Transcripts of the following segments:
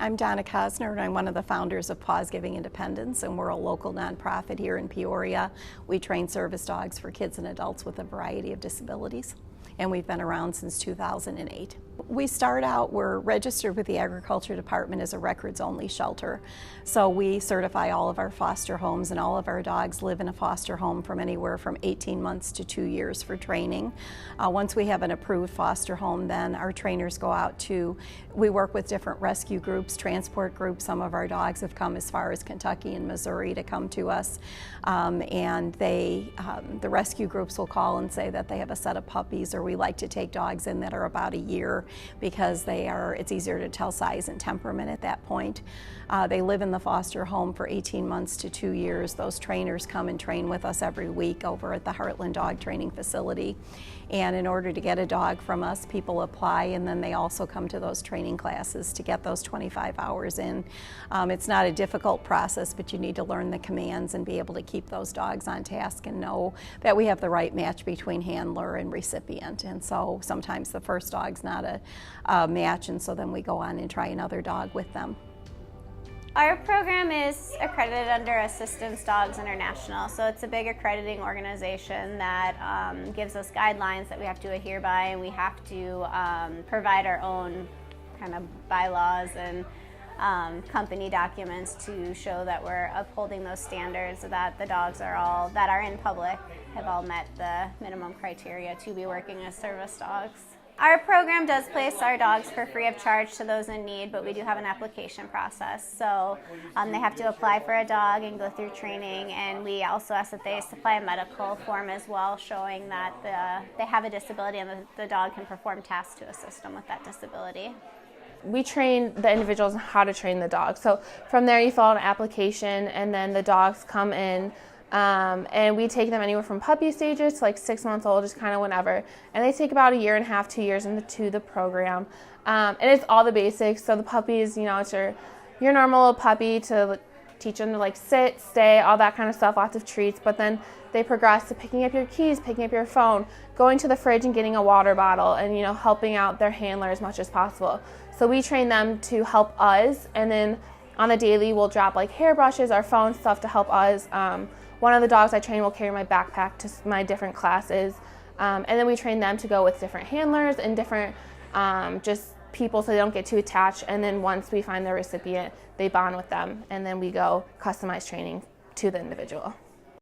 I'm Donna Cosner, and I'm one of the founders of Paws Giving Independence, and we're a local nonprofit here in Peoria. We train service dogs for kids and adults with a variety of disabilities, and we've been around since 2008. We start out, we're registered with the Agriculture Department as a records-only shelter. So we certify all of our foster homes, and all of our dogs live in a foster home from anywhere from 18 months to 2 years for training. Once we have an approved foster home, then our trainers go out we work with different rescue groups, transport groups. Some of our dogs have come as far as Kentucky and Missouri to come to us. And the rescue groups will call and say that they have a set of puppies, or we like to take dogs in that are about a year, because it's easier to tell size and temperament at that point. They live in the foster home for 18 months to 2 years. Those trainers come and train with us every week over at the Heartland Dog Training Facility. And in order to get a dog from us, people apply, and then they also come to those training classes to get those 25 hours in. It's not a difficult process, but you need to learn the commands and be able to keep those dogs on task and know that we have the right match between handler and recipient. And so sometimes the first dog's not a match, and so then we go on and try another dog with them. Our program is accredited under Assistance Dogs International, so it's a big accrediting organization that gives us guidelines that we have to adhere by, and we have to provide our own kind of bylaws and company documents to show that we're upholding those standards, so that the dogs that are in public have all met the minimum criteria to be working as service dogs. Our program does place our dogs for free of charge to those in need, but we do have an application process. So they have to apply for a dog and go through training, and we also ask that they supply a medical form as well, showing that they have a disability and the dog can perform tasks to assist them with that disability. We train the individuals on how to train the dogs. So from there you fill out an application, and then the dogs come in. And we take them anywhere from puppy stages to like 6 months old, just kind of whenever. And they take about 1.5 years, 2 years into the program. And it's all the basics. So the puppies, it's your normal little puppy to teach them to like sit, stay, all that kind of stuff, lots of treats. But then they progress to picking up your keys, picking up your phone, going to the fridge and getting a water bottle, and helping out their handler as much as possible. So we train them to help us, and then on the daily we'll drop like hairbrushes, our phone stuff to help us. One of the dogs I train will carry my backpack to my different classes, and then we train them to go with different handlers and different just people, so they don't get too attached. And then once we find the recipient, they bond with them, and then we go customize training to the individual.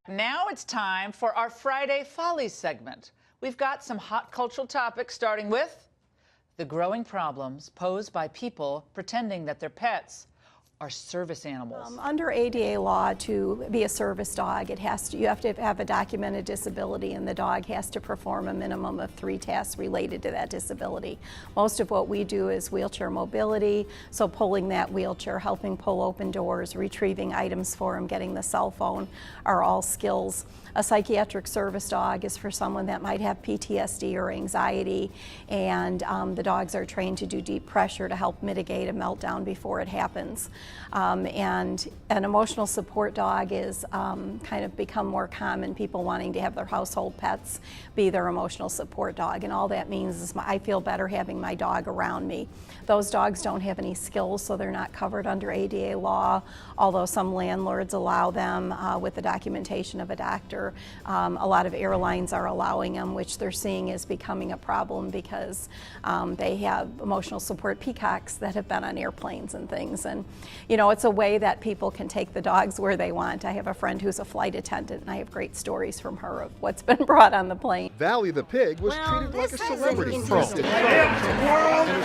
Now it's time for our Friday Follies segment. We've got some hot cultural topics, starting with the growing problems posed by people pretending that their pets are service animals. Under ADA law, to be a service dog, you have to have a documented disability, and the dog has to perform a minimum of 3 tasks related to that disability. Most of what we do is wheelchair mobility, so pulling that wheelchair, helping pull open doors, retrieving items for him, getting the cell phone are all skills. A psychiatric service dog is for someone that might have PTSD or anxiety, and the dogs are trained to do deep pressure to help mitigate a meltdown before it happens. And an emotional support dog is kind of become more common, people wanting to have their household pets be their emotional support dog, and all that means is I feel better having my dog around me. Those dogs don't have any skills, so they're not covered under ADA law, although some landlords allow them with the documentation of a doctor. A lot of airlines are allowing them, which they're seeing is becoming a problem because they have emotional support peacocks that have been on airplanes and things. And it's a way that people can take the dogs where they want. I have a friend who's a flight attendant, and I have great stories from her of what's been brought on the plane. Valley the pig was treated like a celebrity.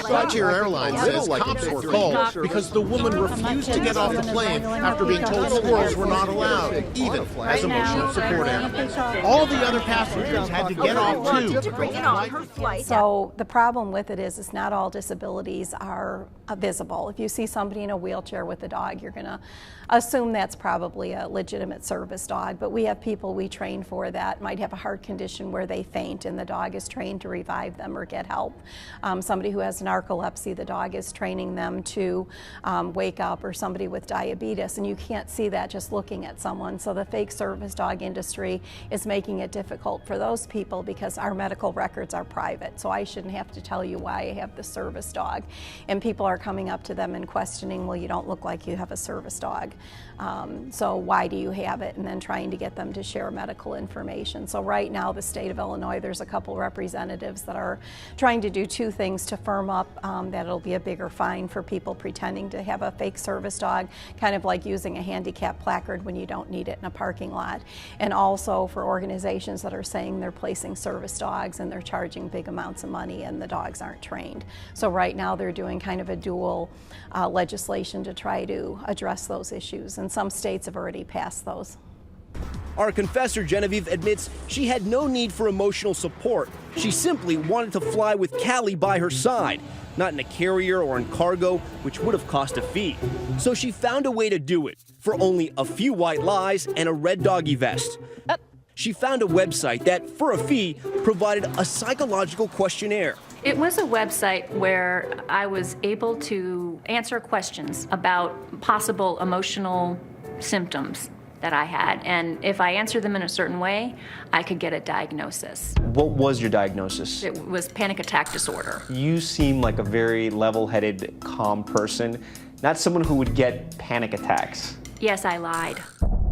Frontier Airlines says cops were called because the woman refused to get off the plane after being told squirrels were not allowed, even as emotional support animals. All the other passengers had to get off too. So the problem with it is not all disabilities are visible. If you see somebody in a wheelchair there with the dog, you're going to assume that's probably a legitimate service dog. But we have people we train for that might have a heart condition where they faint, and the dog is trained to revive them or get help. Somebody who has narcolepsy, the dog is training them to wake up, or somebody with diabetes, and you can't see that just looking at someone. So the fake service dog industry is making it difficult for those people because our medical records are private. So I shouldn't have to tell you why I have the service dog. And people are coming up to them and questioning, well, you don't look like you have a service dog. So why do you have it? And then trying to get them to share medical information. So right now, the state of Illinois, there's a couple representatives that are trying to do two things to firm up that it'll be a bigger fine for people pretending to have a fake service dog, kind of like using a handicap placard when you don't need it in a parking lot. And also for organizations that are saying they're placing service dogs and they're charging big amounts of money and the dogs aren't trained. So right now they're doing kind of a dual legislation to try to address those issues, and some states have already passed those. Our confessor, Genevieve, admits she had no need for emotional support. She simply wanted to fly with Callie by her side, not in a carrier or in cargo, which would have cost a fee. So she found a way to do it for only a few white lies and a red doggy vest. She found a website that, for a fee, provided a psychological questionnaire. It was a website where I was able to answer questions about possible emotional symptoms that I had, and if I answered them in a certain way, I could get a diagnosis. What was your diagnosis? It was panic attack disorder. You seem like a very level-headed, calm person, not someone who would get panic attacks. Yes, I lied.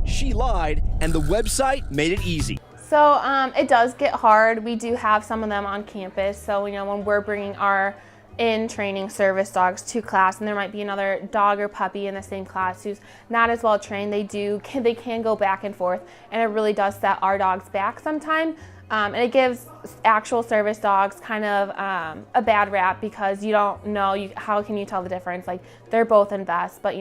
She lied, and the website made it easy. So it does get hard. We do have some of them on campus. So, when we're bringing our in-training service dogs to class, and there might be another dog or puppy in the same class who's not as well trained, they can go back and forth, and it really does set our dogs back sometimes. And it gives actual service dogs kind of a bad rap because you don't know, how can you tell the difference? Like, they're both in vests, but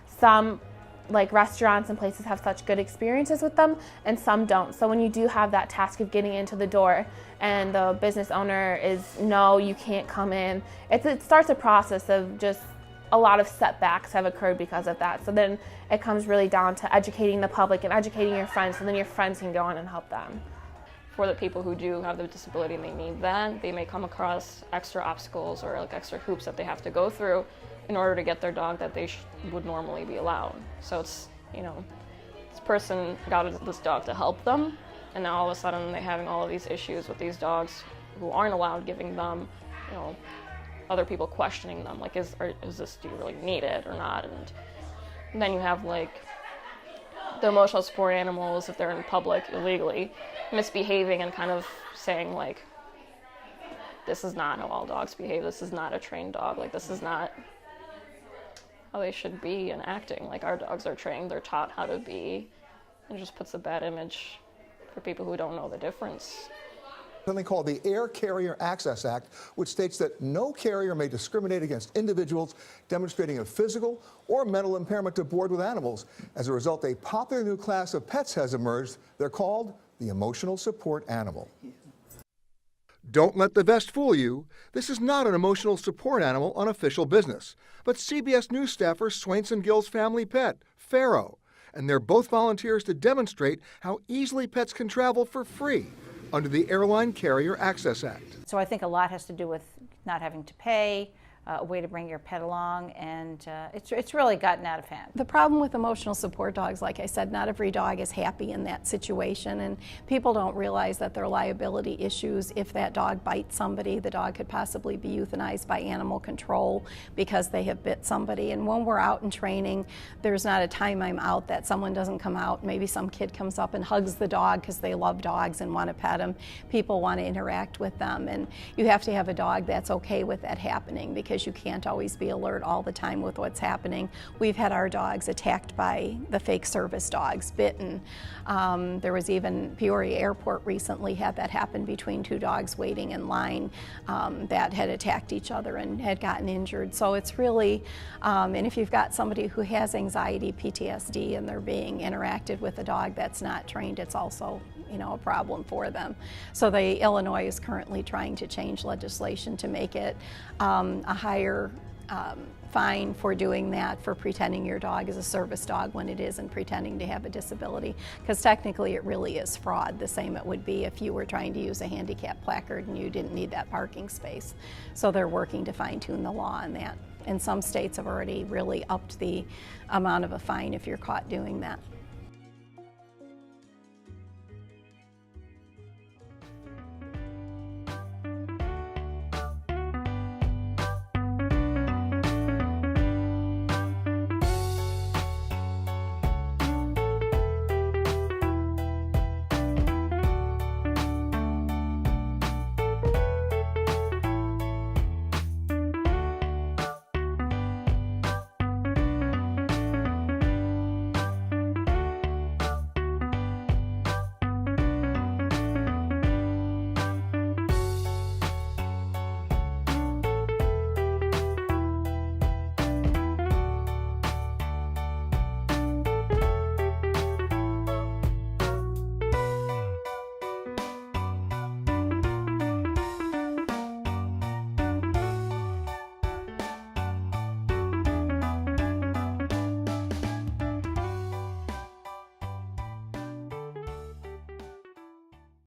some like restaurants and places have such good experiences with them and some don't. So when you do have that task of getting into the door and the business owner is, no, you can't come in, it starts a process of just a lot of setbacks have occurred because of that. So then it comes really down to educating the public and educating your friends, so then your friends can go on and help them. For the people who do have the disability and they need that, they may come across extra obstacles or like extra hoops that they have to go through in order to get their dog that they would normally be allowed. So it's, this person got this dog to help them, and now all of a sudden they're having all of these issues with these dogs who aren't allowed, giving them, other people questioning them, like, is this, do you really need it or not? And then you have like the emotional support animals, if they're in public illegally, misbehaving and kind of saying like, this is not how all dogs behave, this is not a trained dog, like this is not how they should be and acting. Like, our dogs are trained, they're taught how to be, and it just puts a bad image for people who don't know the difference. Something called the Air Carrier Access Act, which states that no carrier may discriminate against individuals demonstrating a physical or mental impairment to board with animals. As a result, a popular new class of pets has emerged. They're called the emotional support animal. Don't let the vest fool you. This is not an emotional support animal on official business, but CBS News staffer Swainson Gill's family pet, Pharaoh. And they're both volunteers to demonstrate how easily pets can travel for free under the Airline Carrier Access Act. So I think a lot has to do with not having to pay, a way to bring your pet along, and it's really gotten out of hand. The problem with emotional support dogs, like I said, not every dog is happy in that situation, and people don't realize that there are liability issues. If that dog bites somebody, the dog could possibly be euthanized by animal control because they have bit somebody. And when we're out in training, there's not a time I'm out that someone doesn't come out. Maybe some kid comes up and hugs the dog because they love dogs and want to pet them. People want to interact with them, and you have to have a dog that's okay with that happening, because you can't always be alert all the time with what's happening. We've had our dogs attacked by the fake service dogs, bitten. There was even Peoria Airport recently had that happen between two dogs waiting in line that had attacked each other and had gotten injured. So it's really, and if you've got somebody who has anxiety, PTSD, and they're being interacted with a dog that's not trained, it's also a problem for them. So Illinois is currently trying to change legislation to make it a higher fine for doing that, for pretending your dog is a service dog when it isn't, pretending to have a disability, because technically it really is fraud, the same it would be if you were trying to use a handicap placard and you didn't need that parking space. So they're working to fine-tune the law on that. And some states have already really upped the amount of a fine if you're caught doing that.